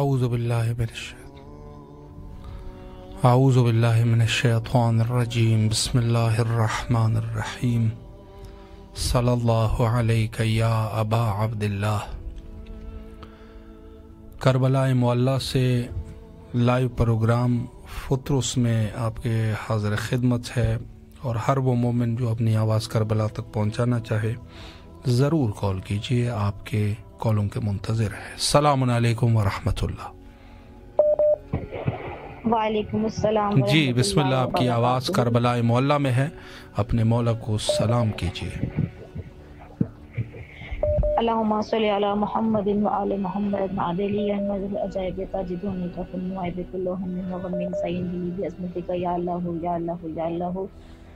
اعوذ باللہ من الشیطان الرجیم بسم اللہ الرحمن الرحیم صلی اللہ علیک یا ابا عبداللہ۔ کربلا معلیٰ سے لائیو پروگرام فطرس میں آپ کے حاضر خدمت ہے، اور ہر وہ مومن جو اپنی آواز کربلا تک پہنچانا چاہے ضرور کال کیجیے، آپ کے کالوں کے منتظر ہے۔ السلام علیکم ورحمۃ اللہ۔ وعلیکم السلام۔ جی بسم اللہ، آپ کی آواز کربلا معلیٰ میں ہے، اپنے مولا کو سلام کیجیے۔ اللہم صلی علی محمد وآل محمد عدلی احمد العجائب تاجدونی کفن معیب کلہم من وغمین سین دلی بعظمتک یا اللہ یا اللہ یا اللہ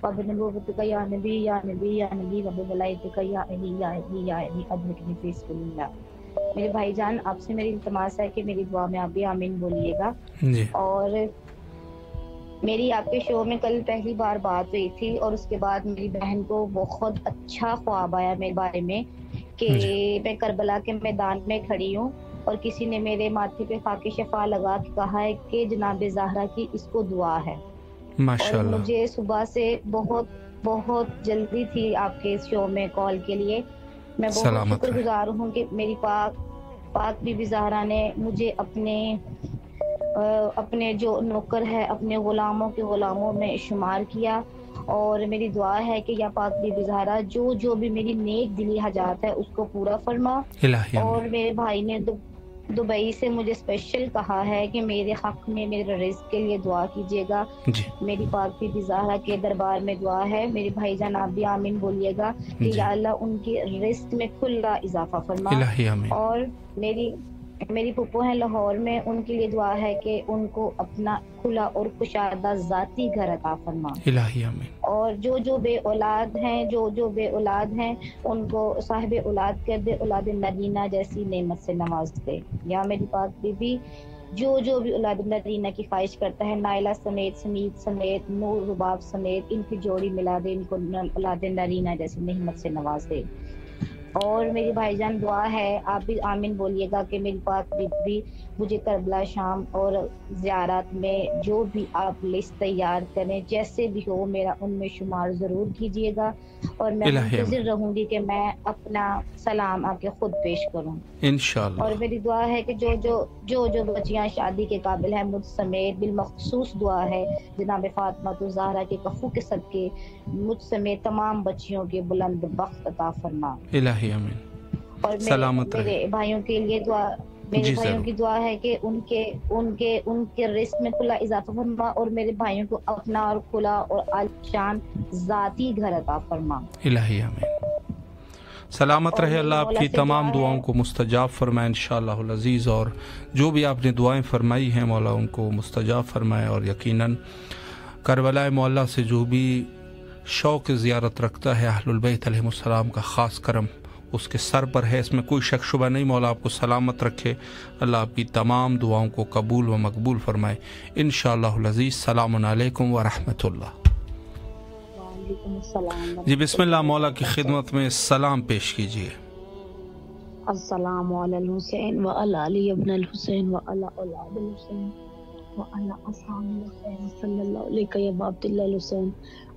وبنبوتک یا نبی یا نبی یا نبی وبولایتک یا علی یا علی یا علی ادھکنی فی سبیل اللہ۔ میرے بھائی جان، آپ سے میری التماس ہے کہ میری دعا میں آپ بھی آمین بولیے گا۔ اور میری آپ کے شو میں کل پہلی بار بات ہوئی تھی، اور اس کے بعد میری بہن کو بہت اچھا خواب آیا میرے بارے میں کہ میں کربلا کے میدان میں کھڑی ہوں اور کسی نے میرے ماتھے پہ خاک شفا لگا کے کہا ہے کہ جناب زہرا کی اس کو دعا ہے۔ اور مجھے صبح سے بہت جلدی تھی آپ کے اس شو میں کال کے لیے۔ میں بہت شکر گزار ہوں کہ میری پاک بی بی زہرا نے مجھے اپنے جو نوکر ہے، اپنے غلاموں کے غلاموں میں شمار کیا، اور میری دعا ہے کہ یا پاک بی بی زہرا جو بھی میری نیک دلی حاجات ہے اس کو پورا فرما۔ اور میرے بھائی نے دبئی سے مجھے اسپیشل کہا ہے کہ میرے حق میں میرے رزق کے لیے دعا کیجیے گا۔ میری پاک بی بی زہرا کے دربار میں دعا ہے، میرے بھائی جان آپ بھی آمین بولیے گا کہ یا اللہ ان کے رزق میں کھلا اضافہ فرما۔ اور میری پھپھو ہیں لاہور میں، ان کے لیے دعا ہے کہ ان کو اپنا کھلا اور کشادہ ذاتی گھر عطا فرما۔ اور جو بے اولاد ہیں ان کو صاحب اولاد کر دے، اولاد نرینہ جیسی نعمت سے نواز دے۔ یا میری پاک بی بی جو بھی اولاد نرینہ کی خواہش کرتا ہے، نائلہ سمیت، سمیت سمیت، نور رباب سمیت، ان کی جوڑی ملا دے، ان کو اولاد نرینہ جیسی نعمت سے نواز دے۔ اور میری بھائی جان دعا ہے، آپ بھی آمین بولیے گا کہ میری پاک بی بی مجھے کربلا شام اور زیارات میں جو بھی آپ لسٹ تیار کریں، جیسے بھی ہو، میرا ان میں شمار ضرور کیجیے گا، اور میں منتظر رہوں گی کہ میں اپنا سلام آپ کے خود پیش کروں انشاءاللہ۔ اور میری دعا ہے کہ جو بچیاں شادی کے قابل ہیں مجھ سمیت، بالمخصوص دعا ہے جناب فاطمہ الزہرا کے کفو کے صدقے مجھ سمیت تمام بچیوں کے بلند بخت عطا فرما۔ الہی آمین۔ اور میرے بھائیوں کے لیے دعا، میرے بھائیوں کی دعا ہے کہ ان کے رزق میں کھلا اضافہ فرما، اور میرے بھائیوں کو اپنا اور کھلا اور عالیشان ذاتی گھر عطا فرما۔ الہی آمین۔ سلامت رہے، اللہ آپ کی تمام دعاؤں کو مستجاب فرمائے انشاءاللہ العزیز، اور جو بھی آپ نے دعائیں فرمائی ہیں مولا ان کو مستجاب فرمائے۔ اور یقیناً کربلا معلیٰ سے جو بھی شوق زیارت رکھتا ہے، اہل البیت علیہ السلام کا خاص کرم اس کے سر پر ہے، اس میں کوئی شک شبہ نہیں۔ مولا آپ کو سلامت رکھے، اللہ آپ کی تمام دعاؤں کو قبول و مقبول فرمائے انشاءاللہ العزیز۔ السلام علیکم ورحمۃ اللہ۔ وعلیکم السلام۔ جی بسم اللہ، مولا کی خدمت میں سلام پیش کیجیے۔ السلام علی الحسین وعلی علی ابن الحسین وعلی اولاد الحسین وعلی اصحاب الحسین صلی اللہ علیہ یا عبداللہ الحسین۔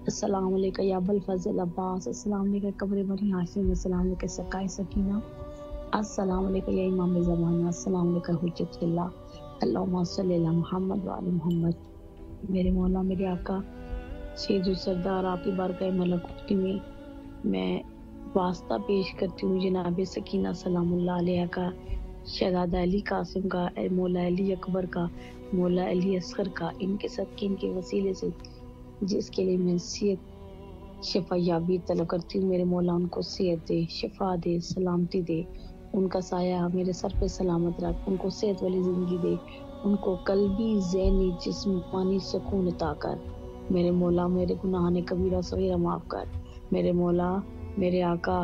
السلام علیکم یا ابوالفضل عباس، السلام علیکم قبر بنی ہاشم، السلام علیکم سقائے سکینہ، السلام علیکم یا امام زمانہ، السلام علیکم حجت اللہ، اللہم صلی علی محمد وعلی محمد۔ میرے مولا، میرے آقا سید السردار آپ کی بارگاہ ملکوتی میں واسطہ پیش کرتی ہوں جناب سکینہ سلام اللہ علیہ کا، شہزادہ علی قاسم کا، مولا علی اکبر کا، مولا علی اصغر کا، ان کے صدقے، ان کے وسیلے سے جس کے لیے میں صحت شفا یابی طلب کرتی ہوں، میرے مولا ان کو صحت دے، شفا دے، سلامتی دے، ان کا سایہ میرے سر پہ سلامت رکھ، ان کو صحت والی زندگی دے، ان کو قلبی ذہنی جسمانی سکون عطا کر، میرے مولا میرے گناہ کبیرہ صغیرہ معاف کر، میرے مولا میرے آقا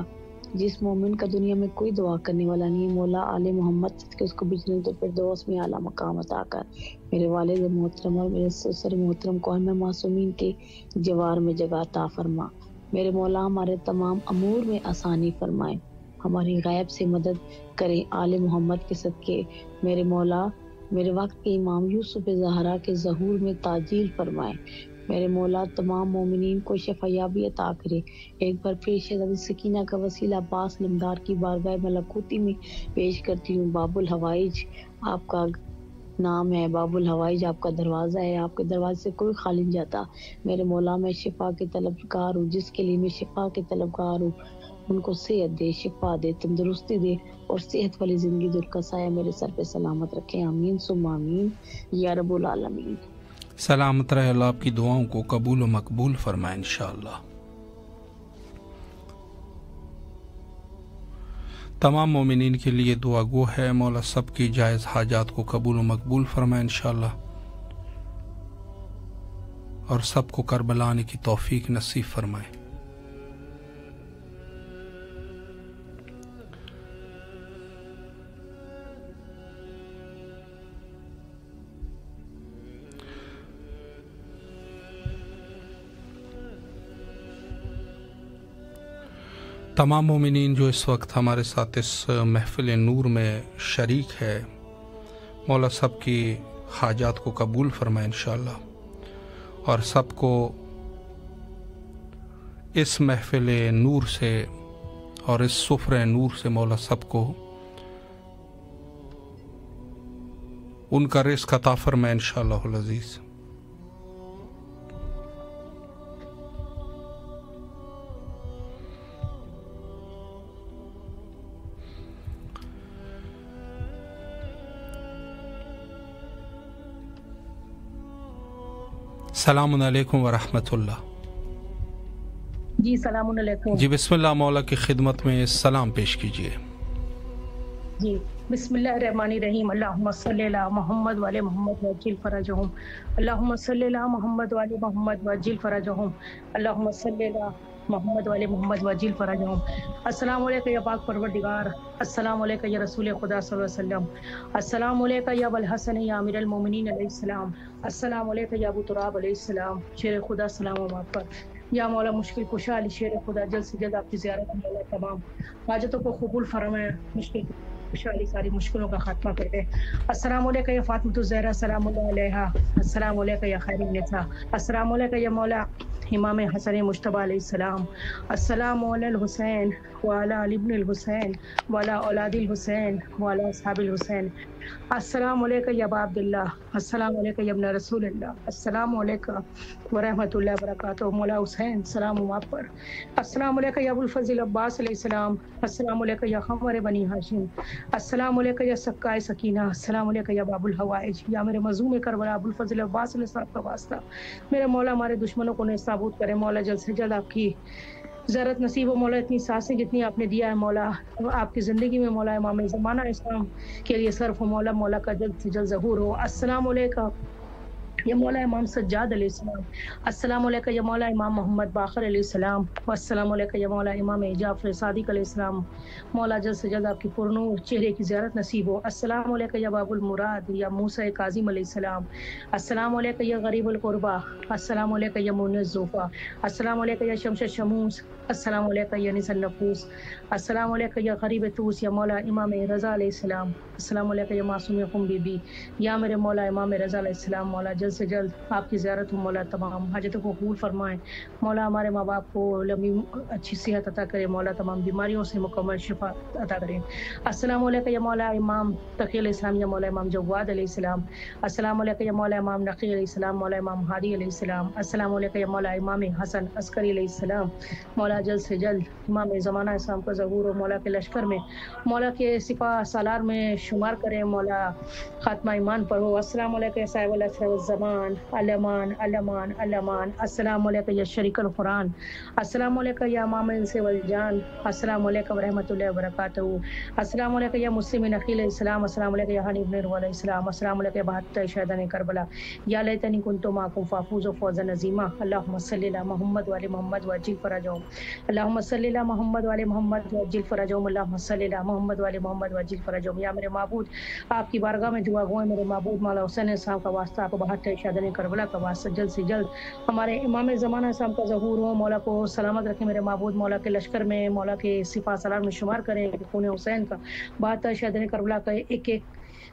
جس مومن کا دنیا میں کوئی دعا کرنے والا نہیں ہے، مولا آل محمد کہ اس کو بجنت الفردوس میں اعلیٰ مقام عطا کر، میرے والد محترم اور میرے سسر محترم کو ہمیں معصومین کے جوار میں جگہ عطا فرما، میرے مولا ہمارے تمام امور میں آسانی فرمائے، ہماری غیب سے مدد کریں آل محمد کے صدقے، میرے مولا میرے وقت کے امام یوسف زہرا کے ظہور میں تعجیل فرمائے۔ میرے مولا تمام مومنین کو شفایابی عطا کرے۔ ایک بار پھر شہزادی سکینہ کا وسیلہ عباس نمدار کی بارگاہ ملکوتی میں پیش کرتی ہوں۔ باب الحوائج آپ کا نام ہے، باب الحوائج آپ کا دروازہ ہے، آپ کے دروازے سے کوئی خالی نہیں جاتا۔ میرے مولا میں شفا کے طلبگار ہوں، جس کے لیے میں شفا کے طلبگار ہوں ان کو صحت دے، شفا دے، تندرستی دے اور صحت والی زندگی دے، کا سایہ میرے سر پہ سلامت رکھے، آمین ثم آمین یا رب العالمین۔ سلامت رہے، اللہ آپ کی دعاؤں کو قبول و مقبول فرمائے انشاءاللہ۔ تمام مومنین کے لیے دعا گو ہے، مولا سب کی جائز حاجات کو قبول و مقبول فرمائے انشاءاللہ، اور سب کو کربلا آنے کی توفیق نصیب فرمائے۔ تمام مومنین جو اس وقت ہمارے ساتھ اس محفل نور میں شریک ہے، مولا سب کی حاجات کو قبول فرمائے انشاءاللہ، اور سب کو اس محفل نور سے اور اس سفرہ نور سے مولا سب کو ان کا رزق عطا فرمائے انشاءاللہ العزیز۔ السلام علیکم ورحمۃ اللہ۔ جی السلام علیکم۔ جی بسم اللہ، مولا کی خدمت میں سلام پیش کیجیے۔ جی بسم اللہ الرحمن الرحیم، اللہم صلی علی محمد وعلی محمد وعجل فرجہم، اللہم صلی علی محمد وعلی محمد وعجل فرجہم، اللہم صلی علی محمد وعلی محمد وعجل فرجہم۔ السلام علیکم یا پاک پروردگار، السلام علیکم یا رسول خدا صلی اللہ علیہ وسلم، السلام علیکم یا ابوالحسن یا امیر المومنین علیہ السلام، السلام علیکم یا ابو تراب علیہ السلام، شیر خدا سلام و آپ پر۔ یا مولا مشکل کشا علی شیر خدا، جلد سے جلد آپ کی زیارت میں اللہ تمام حاجتوں کو قبول فرمائے، مشکل کشا علی ساری مشکلوں کا خاتمہ کر دے۔ السلام علیکم یا فاطمۃ الزہرا سلام اللہ علیہا، السلام علیکم یا خیر النساء، السلام علیکم یا مولا امام حسن مجتبی علیہ السلام، السلام علی الحسین وعلی علی ابن الحسین وعلی اولاد الحسین وعلی اصحاب الحسین، السلام علیکم یا ابا عبداللہ، السلام علیکم یا ابن رسول اللہ، السلام علیکم ورحمۃ اللہ وبرکاتہ، مولا حسین سلام آپ پر، السلام علیکم یا ابو الفضل عباس علیہ السلام، السلام علیکم یا قمر بنی ہاشم، السلام علیکم یا سکائے سکینہ، السلام علیکم یا باب الحوائج، یا میرے مظلوم کربلا ابو الفضل عباس علیہ السلام کا واسطہ میرے مولا ہمارے دشمنوں کو نابود کرے، مولا جلد سے جلد آپ کی زیارت نصیب ہو، مولا اتنی سانسیں جتنی آپ نے دیا ہے مولا آپ کی زندگی میں، مولا امام زمانہ اسلام کے لیے صرف ہو، مولا کا جلد سے جلد ظہور ہو۔ السلام علیکم یا مولا امام سجاد علیہ السلام، السلام علیکم یا مولا امام محمد باقر علیہ السلام، والسلام علیکم یا مولا امام جعفر صادق علیہ السلام، مولا جلد سے جلد آپ کی پرنور چہرے کی زیارت نصیب ہو۔ السلام علیکم یا باب المراد یا موسیٰ کاظم علیہ السلام، السلام علیکم یا غریب القربہ، السلام علیکم یا مونس زوفا، السلام علیکم یا شمس شموس، السلام علیکم یا نس النفوس، السلام علیکم یا غریب توس یا مولا امام رضا علیہ السلام، السلام علیکم یا معصوم قم بی بی، یا میرے مولا امام رضا علیہ السلام، مولا جلد سے جلد آپ کی زیارت ہو، مولا تمام حاجتوں کو قبول فرمائیں، مولا ہمارے ماں باپ کو لمبی اچھی صحت عطا کرے، مولا تمام بیماریوں سے مکمل شفا عطا کریں۔ السلام علیکم یا مولا امام تقی علیہ السلام یا مولا امام جواد علیہ السلام، السلام علیکم یا مولا امام نقی علیہ السلام، مولا امام ہادی علیہ السلام، السلام علیکم یا مولا امام حسن عسکری علیہ السلام، مولا جلد سے جلد امام زمانہ اسلام کا ظہور ہو، مولا کے لشکر میں، مولا کے سپاہ سالار میں شمار کریں، مولا خاتمہ ایمان پر ہو۔ السلام علیکم یا صاحب العصر والزمان، الامان الامان الامان، السلام علیکم یا شریک القرآن، السلام علیکم یا امام الانس والجان، السلام علیکم ورحمۃ اللہ وبرکاتہ، السلام علیکم یا مسلم نقی علیہ السلام، السلام علیکم یا حنیف بن روح علیہ السلام، السلام علیکم یا بہتر شہدان کربلا، یا لیتنی کنت معکم فافوز فوزا عظیما، اللہم صلی علی محمد وعلی محمد وعجل فرجہم، اللہم صلی علی محمد وعلی محمد وعجل فرجہم، اللہم صلی علی محمد وعلی محمد وعجل فرجہم۔ یا میرے معبود آپ کی بارگاہ میں دعا گو ہے، میرے معبود مولا حسین السلام کا واسطہ، آپ کو بہتر شہدان کربلا کا واسطہ، جلد سے جلد ہمارے امام زمانہ اسلام کا ظہور ہو، مولا کو سلامت رکھیں میرے معبود، مولا کے لشکر میں، مولا کے سپاہ سالار میں شمار کریں، خون حسین کا بہتر شہدان کربلا کا ایک ایک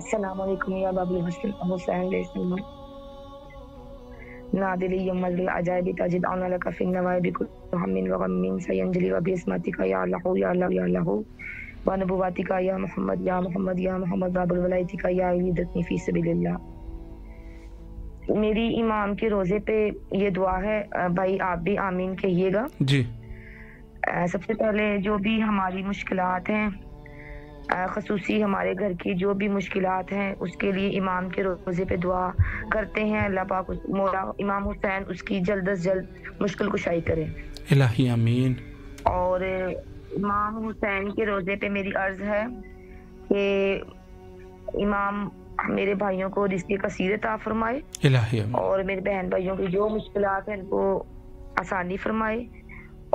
السلام علیکم یا باب الحسن حسین علیہ السلام نادلی یوم العجائب تجد عنا لك في النوائب كل هم وغم سينجلي وباسمتك يا الله يا الله يا الله ونبواتك يا محمد يا محمد يا محمد باب الولایتك یا عیدتنی فی سبیل اللہ. میری امام کے روزے پہ یہ دعا ہے بھائی، آپ بھی آمین کہیے گا. جی. سب سے پہلے جو بھی ہماری مشکلات ہیں، خصوصی ہمارے گھر کی جو بھی مشکلات ہیں، اس کے لیے امام کے روزے پہ دعا کرتے ہیں. اللہ پاک مولا امام حسین اس کی جلد از جلد مشکل کشائی کرے. الہی آمین. اور امام حسین کے روزے پہ میری عرض ہے کہ امام میرے بھائیوں کو رزق کثیر عطا فرمائے. الہی آمین. اور میرے بہن بھائیوں کی جو مشکلات ہیں ان کو آسانی فرمائے.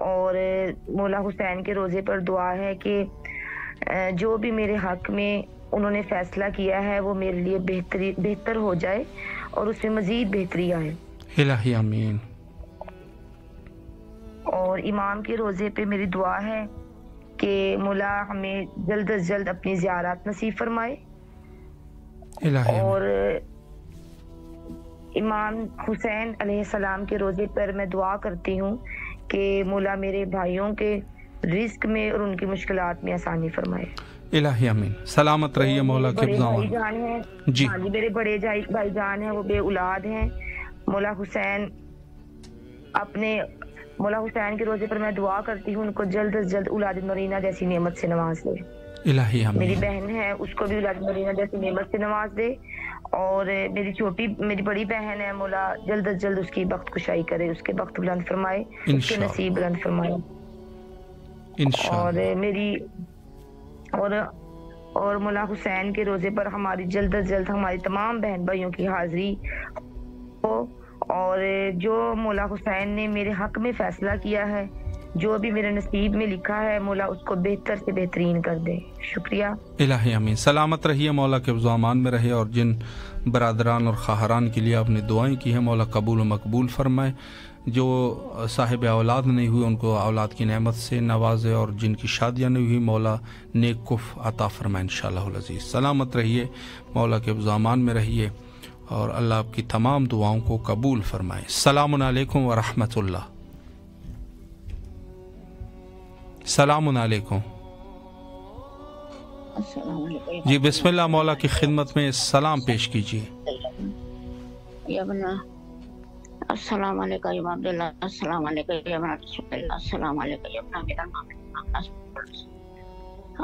اور مولا حسین کے روزے پر دعا ہے کہ جو بھی میرے حق میں انہوں نے فیصلہ کیا ہے وہ میرے لیے بہتر ہو جائے اور اس میں مزید بہتری آئے. الہی آمین. اور امام کے روزے پہ میری دعا ہے کہ مولا ہمیں جلد از جلد اپنی زیارت نصیب فرمائے. الہی اور امام حسین علیہ السلام کے روزے پر میں دعا کرتی ہوں کہ مولا میرے بھائیوں کے رزق میں اور ان کی مشکلات میں آسانی فرمائے. الہی آمین. سلامت رہیے مولا کے بھائی جان ہیں. جی. ہاں جی، میرے بڑے بھائی جان ہیں، وہ بے اولاد ہیں. مولا حسین مولا حسین کے روزے پر میں دعا کرتی ہوں ان کو جلد از جلد اولاد نورینہ جیسی نعمت سے نواز دے. الہی آمین. میری بہن ہے، اس کو بھی اولاد نورینہ جیسی نعمت سے نواز دے. اور میری بڑی بہن ہے، مولا جلد از جلد اس کی بخت کشائی کرے، اس کے بخت بلند فرمائے، اس کے نصیب بلند فرمائے. اور مولا حسین کے روزے پر ہماری جلد از جلد ہماری تمام بہن بھائیوں کی حاضری ہو. اور جو مولا حسین نے میرے حق میں فیصلہ کیا ہے، جو بھی میرے نصیب میں لکھا ہے، مولا اس کو بہتر سے بہترین کر دے. شکریہ. الہی آمین. سلامت رہیے، مولا کے امان میں رہے. اور جن برادران اور خواہران کے لیے آپ نے دعائیں کی ہیں، مولا قبول و مقبول فرمائے. جو صاحب اولاد نہیں ہوئے ان کو اولاد کی نعمت سے نوازے، اور جن کی شادیاں نہیں ہوئی مولا نیک کف عطا فرمائے انشاءاللہ العزیز. سلامت رہیے، مولا کے امان میں رہیے، اور اللہ آپ کی تمام دعاؤں کو قبول فرمائے. السلام علیکم ورحمۃ اللہ. السلام علیکم. جی بسم اللہ، مولا کی خدمت میں سلام پیش کیجیے. السلام علیکم یا عبداللہ. السلام علیکم یا رسول اللہ. السلام علیکم یا امیر المومنین.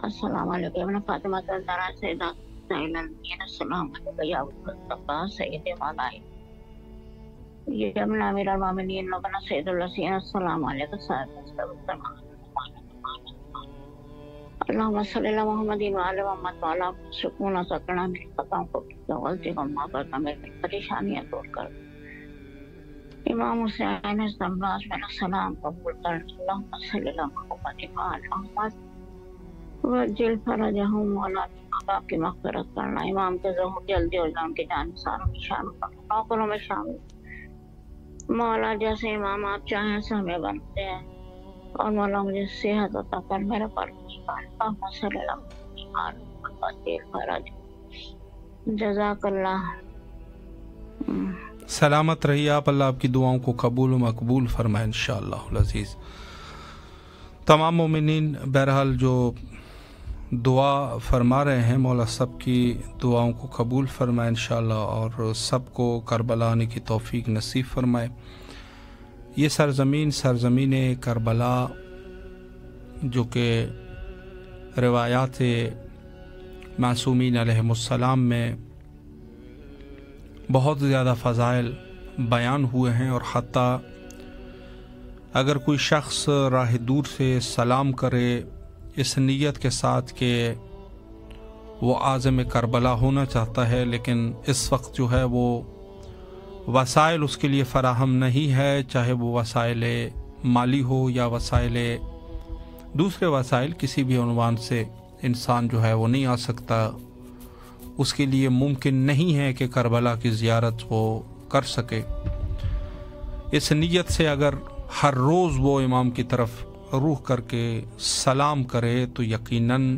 السلام علیکم یا فاطمہ الزہرا سیدہ العالمین. السلام علیکم یا ابو سید مالائی یا امیر المومنین لبنا سید الحسین. السلام علیکم صاحب. اللہم صلی اللہ محمد وعلی محمد وعلی سکون سکنا میری خطاؤں کو غلطی کو معاف کرنا، میری پریشانیاں دور کر. امام حسین علیہ السلام قبول کر. اللہم صلی اللہ محمد وعلی محمد وجل فرجہم. مولا آپ کی مغفرت کرنا. امام کے ظہور جلدی اور جان کے جانثاروں میں شامل کرنا، نوکروں میں شامل. مولا جیسے امام آپ چاہیں سے ہمیں بنتے ہیں، اور مولا مجھے صحت عطا کر. میرے پروردگار اللہم صلی اللہ محمد فرج. جزاک اللہ. سلامت رہیے آپ. اللہ آپ کی دعاؤں کو قبول و مقبول فرمائے انشاءاللہ العزیز. تمام مومنین بہرحال جو دعا فرما رہے ہیں، مولا سب کی دعاؤں کو قبول فرمائے انشاءاللہ، اور سب کو کربلا آنے کی توفیق نصیب فرمائے. یہ سرزمین کربلا جو کہ روایات معصومین علیہم السلام میں بہت زیادہ فضائل بیان ہوئے ہیں، اور حتیٰ اگر کوئی شخص راہ دور سے سلام کرے اس نیت کے ساتھ کہ وہ عازم کربلا ہونا چاہتا ہے، لیکن اس وقت جو ہے وہ وسائل اس کے لیے فراہم نہیں ہے، چاہے وہ وسائل مالی ہو یا وسائل دوسرے وسائل، کسی بھی عنوان سے انسان جو ہے وہ نہیں آ سکتا. اس کے لیے ممکن نہیں ہے کہ کربلا کی زیارت وہ کر سکے. اس نیت سے اگر ہر روز وہ امام کی طرف روح کر کے سلام کرے تو یقیناً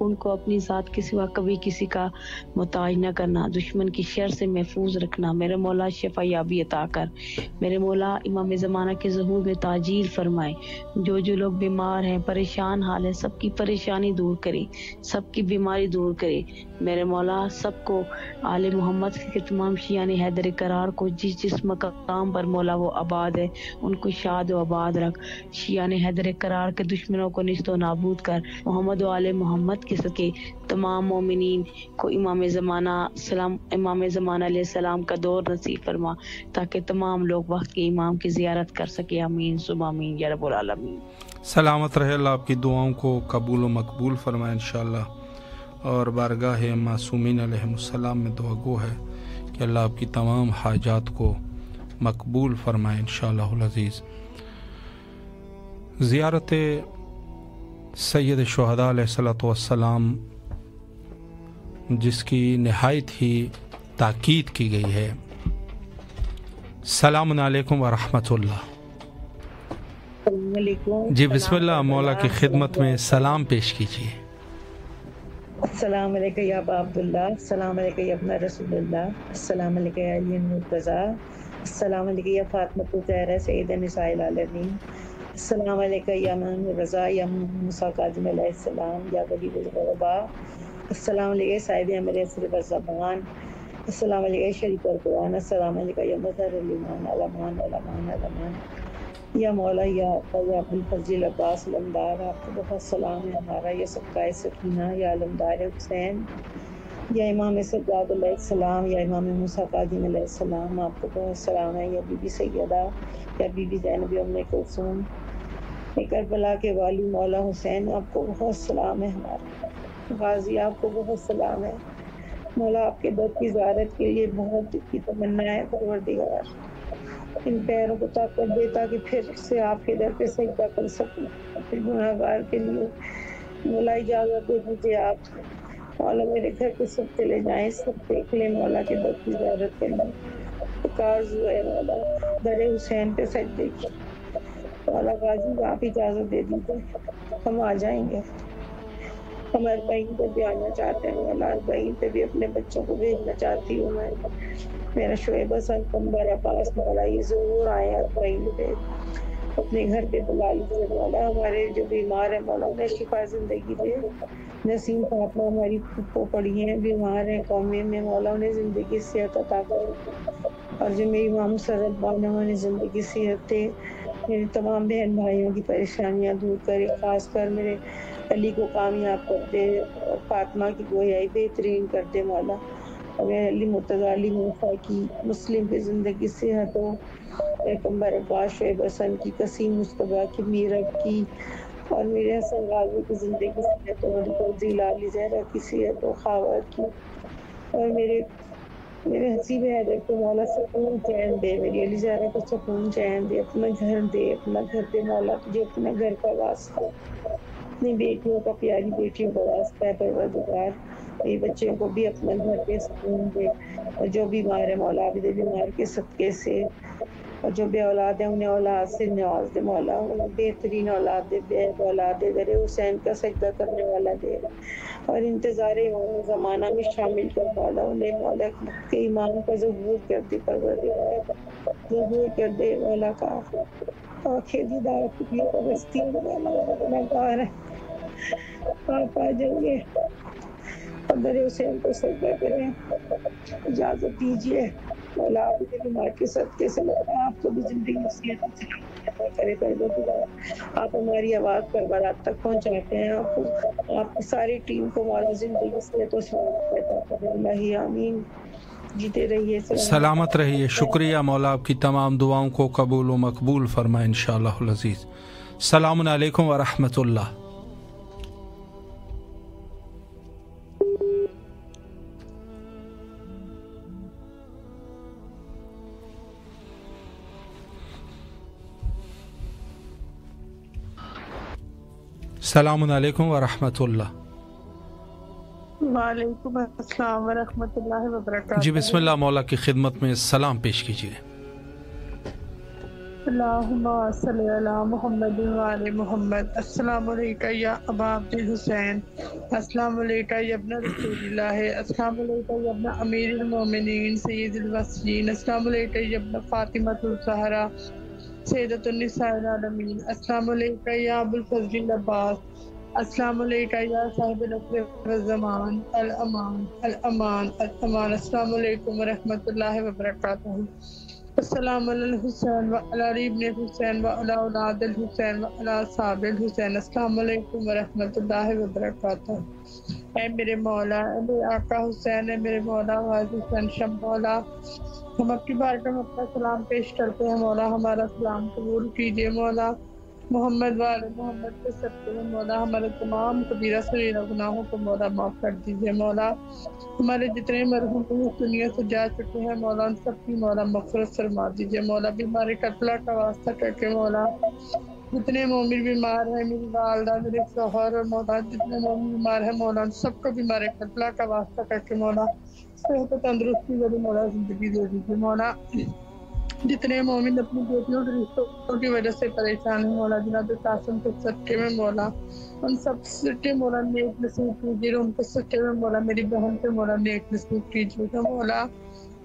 ان کو اپنی ذات کے سوا کبھی کسی کا محتاج نہ کرنا، دشمن کی شر سے محفوظ رکھنا۔ میرے مولا شفا یابی عطا کر، میرے مولا امام زمانہ کے ظہور میں تاجیل فرمائے۔ جو لوگ بیمار ہیں، پریشان حال ہیں، سب کی پریشانی دور کرے، سب کی بیماری دور کرے۔ میرے مولا سب کو آل محمد کے تمام شیعان حیدر کرار کو جس مقام پر مولا وہ آباد ہے ان کو شاد و آباد رکھ۔ شیعان حیدر کرار کے دشمنوں کو نیست و نابود کر۔ محمد و آل محمد کے سکے تمام مومنین کو امام زمانہ علیہ السلام کا دور نصیب فرما تاکہ تمام لوگ وقت کے امام کی زیارت کر سکے۔ آمین ثم آمین یا رب العالمین۔ سلامت رہے، اللہ آپ کی دعاؤں کو قبول و مقبول فرمائے انشاءاللہ، اور بارگاہ معصومین علیہ السلام میں دعا گو ہے کہ اللہ آپ کی تمام حاجات کو مقبول فرمائے انشاءاللہ العزیز۔ زیارت سید شہداء علیہ الصلوۃ والسلام جس کی نہایت ہی تاکید کی گئی ہے۔ السلام علیکم ورحمۃ اللہ۔ جی بسم اللہ، مولا کی خدمت میں سلام پیش کیجیے۔ السلام علیکم یا ابا عبداللہ، السلام علیکم یا ابن رسول اللہ، السلام علیکم یا علی المرتضی، السلام علیکم یا فاطمۃ الزہرا سید نساء العالمین، السلام علیکم یا امام رضا یا موسیٰ کاظم علیہ السلام یا ولی الغرباء، السلام علیکم صاحب امر عصر و زمان، السلام علیکم شریف القرآن، السلام علیکم یا مظہر الایمان، علمان علمان علمان، یا مولا یا ابوالفضل عباس علمدار، آپ کو بہت سلام ہے ہمارا، یا صدقہ سکینہ یا علمدار حسین، یا امام سجاد علیہ السلام، یا امام موسیٰ کاظم علیہ السلام، آپ کو بہت سلام ہے، یا بی بی سیدہ یا بی بی زینب ام کلثوم، کربلا کے والی مولا حسین، آپ کو بہت سلام ہے ہمارا غازی، آپ کو بہت سلام ہے مولا، آپ کے در کی زیارت کے لیے بہت کی تمنا ہے پروردگار، ان پیروں کو طاقت دے تاکہ پھر سے آپ کے در پہ سجدہ کر سکوں، پھر گناہ گار کے لیے مولا اجازت دے دیجیے آپ، مولا میرے گھر پہ سب چلے جائیں، سب دیکھ لیں مولا کے در کی زیارت کے لیے، کارزو ہے مولا در حسین پہ سجدے کی، مولا غازی آپ اجازت دے دیجیے ہم آ جائیں گے، ہم اربعین پہ بھی آنا چاہتے ہیں مولا، اربعین پہ بھی اپنے بچوں کو بھیجنا چاہتی ہوں میں، میرا شعیب حسن قمبر عباس مولا یہ ضرور آئے اربعین پہ، اپنے گھر پہ بلا لیجیے مولا، ہمارے جو بیمار ہیں مولا انہیں شفا زندگی دے، نسیم فاطمہ ہماری پھپھو پڑی ہیں بیمار ہیں قومی میں مولا انہیں زندگی صحت عطا کرے، اور جو میری ماں مسرت بانو انہیں زندگی صحت دے، میرے تمام بہن بھائیوں کی پریشانیاں دور کرے، خاص کر میرے علی کو کامیاب کر دے، اور فاطمہ کی گویائی بہترین کر دے مولا، اور میرے علی مرتضی علی موسیٰ کی مسلم کی زندگی صحت ہو، پیغمبر عباس شعیب حسن کی، قسیم مصطفیٰ کی، میرب کی، اور میرے حسن غازی کی زندگی صحت ہو، فضیلہ علی زہرا کی صحت ہو، خاور کی، اور میرے حسیب حیدر کو مولا سکون چین دے، میری علی زہرا کو سکون چین دے، اپنا گھر دے، اپنا گھر دے مولا، تجھے اپنا گھر کا واسطہ، اپنی بیٹیوں کا، پیاری بیٹیوں کا واسطہ ہے پروردگار، میری بچوں کو بھی اپنا گھر پہ سکون دے، اور جو بیمار ہے مولا عابد بیمار کے صدقے سے، اور جو بے اولاد ہیں انہیں اولاد سے نواز دے مولا، انہیں بہترین اولاد دے، بے اولاد دے، در حسین کا سجدہ کرنے والا دے، اور انتظار امام زمانہ میں شامل کر مولا انہیں، مولا کے امام کا ظہور کر دے پروردگار، ظہور کر دے مولا کا، آنکھیں دیدار کی بستی گناہگار ہے، آپ آ جائیے اور در حسین کو سجدہ کریں، اجازت دیجیے مولا آپ کے بیمار کے صدقے سے مولا آپ کو بھی زندگی صحت کرے پروردگار، آپ ہماری آواز کربلا تک پہنچاتے ہیں، آپ کی ساری ٹیم کو مولا زندگی صحت و سلامت عطا کرے، اللہ آمین، جیتے رہیے، سلامت رہیے، شکریہ مولا، آپ کی تمام دعاؤں کو قبول و مقبول فرمائے انشاءاللہ العزیز۔ السلام علیکم ورحمۃ اللہ۔ السلام علیکم ورحمۃ اللہ۔ وعلیکم السلام ورحمۃ اللہ وبرکاتہ۔ جی بسم اللہ، مولا کی خدمت میں سلام پیش کیجیے۔ اللہم صلی علی محمد وعلی محمد. السلام علیکم یا ابا عبد الحسین. السلام علیکم یا ابن رسول اللہ. السلام علیکم یا ابن امیر المومنین سید الوصیین. السلام علیکم یا ابن فاطمہ الزہرا سیدۃ النساء العالمین. السلام علیکم یا ابو الفضل العباس. السلام علیکم یا صاحب العصر والزمان. الامان الامان الامان. السلام علیکم ورحمۃ اللہ وبرکاتہ. السلام علی الحسین و علی علی ابن حسین و علی اولاد الحسین و علی اصحاب الحسین. السلام علیکم ورحمۃ اللہ وبرکاتہ. اے میرے مولا، اے میرے آقا حسین، اے میرے مولا غازی حسین شم مولا، ہم آپ کی بارگاہ میں اپنا سلام پیش کرتے ہیں مولا. ہمارا سلام قبول کیجیے مولا. محمد والے محمد کے صدقے میں مولا ہمارے تمام کبیرہ صغیرہ گناہوں کو مولا معاف کر دیجیے مولا. ہمارے جتنے مرحوم اس دنیا سے جا چکے ہیں مولا ان سب کی مولا مغفرت فرما دیجیے مولا. بیماری قتلہ کا واسطہ کر کے مولا جتنے مومن بیمار ہیں، میری والدہ، میرے شوہر اور مولا جتنے مومن بیمار ہیں مولا ان سب کو بیماری قتلہ کا واسطہ کر کے مولا صحت و تندرستی والی مولا زندگی دے دیجیے مولا. جتنے مومن اپنی بیٹیوں کے رشتوں کی وجہ سے پریشان ہیں مولا جناب قاسم کے صدقے میں مولا ان سب سچے مولا نیک نصیب کیجیے. ان کے سچے میں مولا میری بہن سے مولا نیک نصیب کیجیے گا مولا.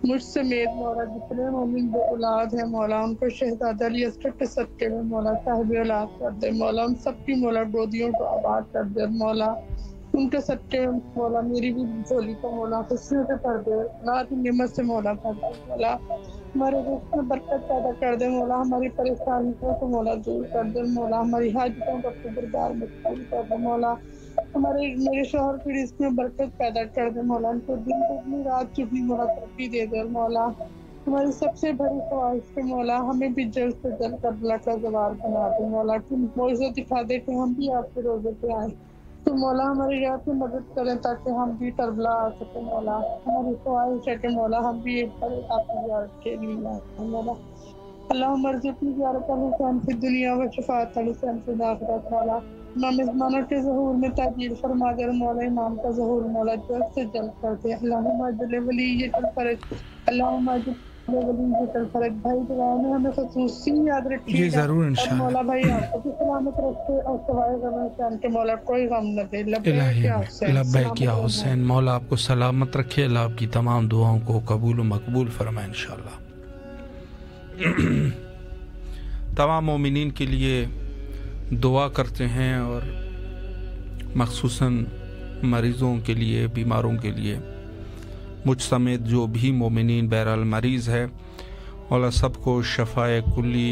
مجھ سمیت مولا جتنے مومن بے اولاد ہیں مولا ان کو شہزادہ علی اصغر کے صدقے میں مولا صاحب اولاد کر دے مولا. ان سب کی مولا گودیوں کو آباد کر دے مولا. ان کے صدقے میں مولا میری بھی جھولی کو مولا خوشیوں سے کر دے، رات نعمت سے مولا کر دے مولا. ہمارے رزق میں برکت پیدا کر دے مولا. ہماری پریشانیوں کو مولا دور کر دے مولا. ہماری حاجتوں کو اپنے دربار میں قبول کر دے مولا. میرے شوہر کی رزق میں برکت پیدا کر دے مولا. ان کو دن چگنی رات چگنی مولا ترقی دے دے مولا. ہماری سب سے بڑی خواہش ہے مولا ہمیں بھی جلد سے جلد کربلا کا زوال بنا دے مولا. تم موضوع دکھا دے کہ ہم بھی آپ کے روزے پہ آئیں تو مولا ہماری راہ کی مدد کریں تاکہ ہم بھی کربلا آ سکیں مولا. ہماری خواہش ہے کہ مولا ہم بھی ایک بار آپ کی زیارت کے لیے آئیں مولا. اللہم ارزقنی زیارت الحسین فی الدنیا و شفاعت الحسین فی الآخرۃ مولا. امام مہمانوں کے ظہور میں تعجیل فرما دے مولا. امام کا ظہور مولا جلد سے جلد کر دے. اللہم اجل ولیۃ الفرج، اللہم اجل ولیۃ الفرج. بھائی دعاؤں میں ہمیں خصوصی یاد رکھیے جی ضرور انشاءاللہ. مولا بھائی آپ کو بھی سلامت رکھے اور سوائے غم حسین کے مولا کوئی غم نہ دے. لبیک یا حسین. مولا آپ کو سلامت رکھے. اللہ آپ کی تمام دعاؤں کو قبول و مقبول فرمائے انشاءاللہ. تمام مومنین کے لیے دعا کرتے ہیں اور مخصوصاً مریضوں کے لیے، بیماروں کے لیے، مجھ سمیت جو بھی مومنین بہرحال مریض ہے مولا سب کو شفائے کلی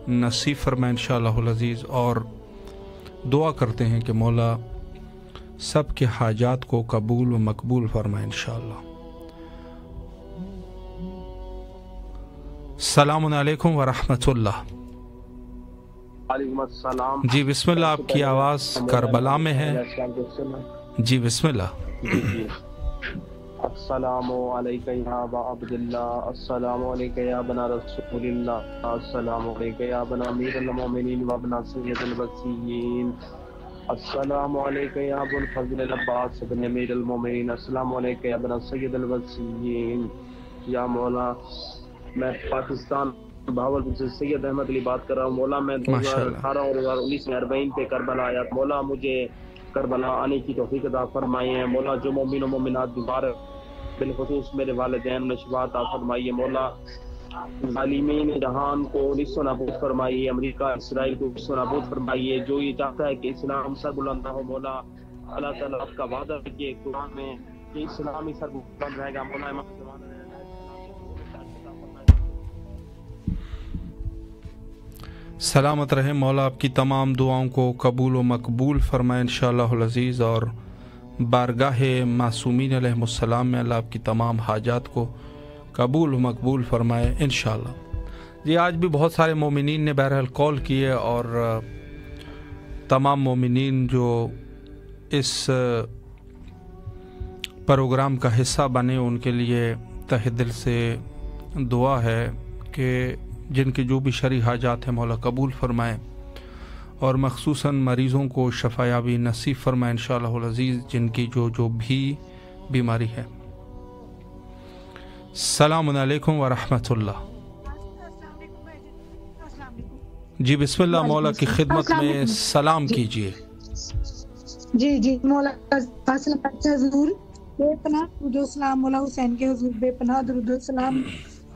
نصیب فرمائے انشاءاللہ العزیز. اور دعا کرتے ہیں کہ مولا سب کے حاجات کو قبول و مقبول فرمائے انشاءاللہ. السلام علیکم ورحمۃ اللہ. وعلیکم السلام. جی بسم اللہ. آپ کی آواز کربلا میں ہے. جی بسم اللہ. السلام علیکم یا ابا عبداللہ. السلام علیکم یا بنا رسول اللہ. السلام علیکم یا بنا امیر المومنین و بنا سید الوصیین. السلام علیکم یا ابو الفضل العباس بن امیر المومنین. السلام علیکم یا بنا سید الوصیین. یا مولا میں پاکستان بہاولپور سے سید احمد علی بات کر رہا ہوں. مولا میں 2018 اور 2019 میں اربعین پہ کربلا آیا. مولا مجھے کربلا آنے کی توفیق عطا فرمائی ہے. مولا جو مومن و مومنات بیمار بالخصوص میرے والدین نے شفا عطا فرمائی ہے. مولا ظالمین جہان کو نیست و نابود فرمائیے. امریکہ اسرائیل کو نیست و نابود فرمائیے. جو یہ چاہتا ہے کہ اسلام سر بلند ہو مولا اللہ تعالیٰ آپ کا وعدہ ہے کہ قرآن میں کہ اسلامی سر بلند رہے گا. مولا سلامت رہے. مولا آپ کی تمام دعاؤں کو قبول و مقبول فرمائے انشاءاللہ العزیز. اور بارگاہ معصومین علیہ السلام میں اللہ آپ کی تمام حاجات کو قبول و مقبول فرمائے انشاءاللہ. جی آج بھی بہت سارے مومنین نے بہرحال کال کیے اور تمام مومنین جو اس پروگرام کا حصہ بنے ان کے لیے تہ دل سے دعا ہے کہ جن کے جو بھی شرعی حاجات ہیں مولا قبول فرمائے اور مخصوصاً مریضوں کو شفایابی نصیب فرمائے انشاءاللہ العزیز جن کی جو بھی بیماری ہے. السلام علیکم ورحمۃ اللہ. جی بسم اللہ، مولا کی خدمت میں سلام کیجیے۔ جی مولا حضور بے پناہ درود و سلام، مولا حسین کے حضور بے پناہ درود و سلام،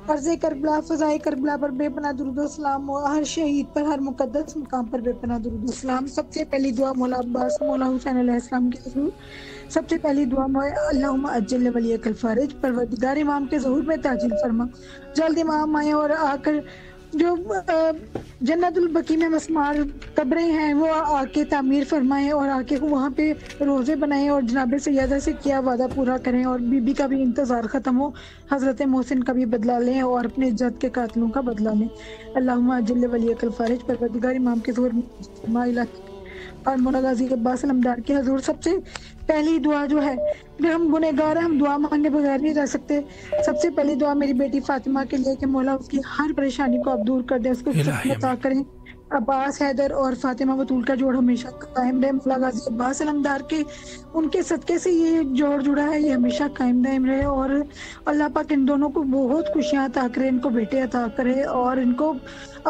عرض کربلا فضائے کربلا پر بے پناہ درود و سلام، ہر شہید پر، ہر مقدس مقام پر بے پناہ درود و سلام۔ سب سے پہلی دعا مولا عباس مولا حسین علیہ السلام کے حضور، سب سے پہلی دعا اللہم اجل ولیک الفارج، پروردگار امام کے ظہور میں تعجیل فرما، جلد امام آئے اور آ کر جو جنت البقیع میں مسمار قبریں ہیں وہ آ کے تعمیر فرمائیں اور آ کے وہاں پہ روزے بنائیں اور جناب سیدہ سے کیا وعدہ پورا کریں، اور بی بی کا بھی انتظار ختم ہو، حضرت محسن کا بھی بدلہ لیں اور اپنے جد کے قاتلوں کا بدلہ لیں۔ اللہم اجل ولیک الفارج، پروردگار امام کے ظہور میں اور مولا غازی عباس علمدار کے حضور، سب سے پہلی دعا جو ہے، ہم گنہگار ہیں، ہم دعا مانگے بغیر نہیں رہ سکتے۔ سب سے پہلی دعا میری بیٹی فاطمہ کے لیے کہ مولا اس کی ہر پریشانی کو آپ دور کر دیں، اس کو عطا کریں۔ عباس حیدر اور فاطمہ بطول کا جوڑ ہمیشہ قائم رہے، مولا غازی عباس علمدار کے ان کے صدقے سے یہ جوڑ جڑا ہے، یہ ہمیشہ قائم دائم رہے، اور اللہ پاک ان دونوں کو بہت خوشیاں عطا کرے، ان کو بیٹے عطا کرے اور ان کو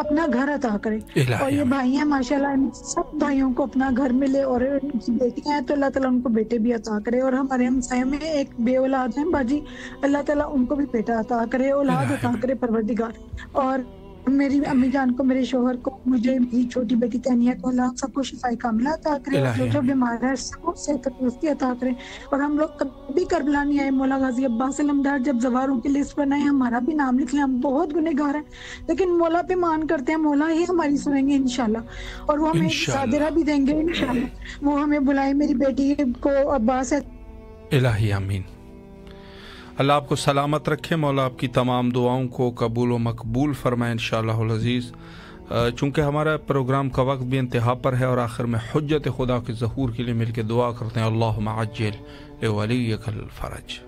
اپنا گھر عطا کرے۔ اور یہ بھائی ہیں ماشاءاللہ، ان سب بھائیوں کو اپنا گھر ملے، اور ان کی بیٹیاں ہیں تو اللہ تعالیٰ ان کو بیٹے بھی عطا کرے، اور ہمارے ہمسائے میں ایک بے اولاد ہیں باجی، اللہ تعالیٰ ان کو بھی بیٹا عطا کرے، اولاد عطا کرے پروردگار، اور میری امی جان کو، میرے شوہر کو، مجھے، میری چھوٹی بیٹی تانیہ کو، اللہ سب کو شفاء کاملہ عطا کرے، اور جو بیمار ہے سب کو صحت تندرستی عطا کرے۔ اور ہم لوگ کبھی کربلا نہیں آئے، مولا غازی عباس علمدار جب زواروں کی لسٹ بنائے ہمارا بھی نام لکھ لیں، ہم بہت گنہگار ہیں لیکن مولا پہ مان کرتے ہیں، مولا ہی ہماری سنیں گے انشاءاللہ، اور وہ ہمیں صادرہ بھی دیں گے انشاءاللہ، وہ ہمیں بلائے میری بیٹی کو عباس الہی آمین۔ اللہ آپ کو سلامت رکھے، مولا آپ کی تمام دعاؤں کو قبول و مقبول فرمائے انشاءاللہ العزیز۔ چونکہ ہمارا پروگرام کا وقت بھی انتہا پر ہے، اور آخر میں حجت خدا کے ظہور کے لیے مل کے دعا کرتے ہیں، اللہم عجل لولیک الفرج۔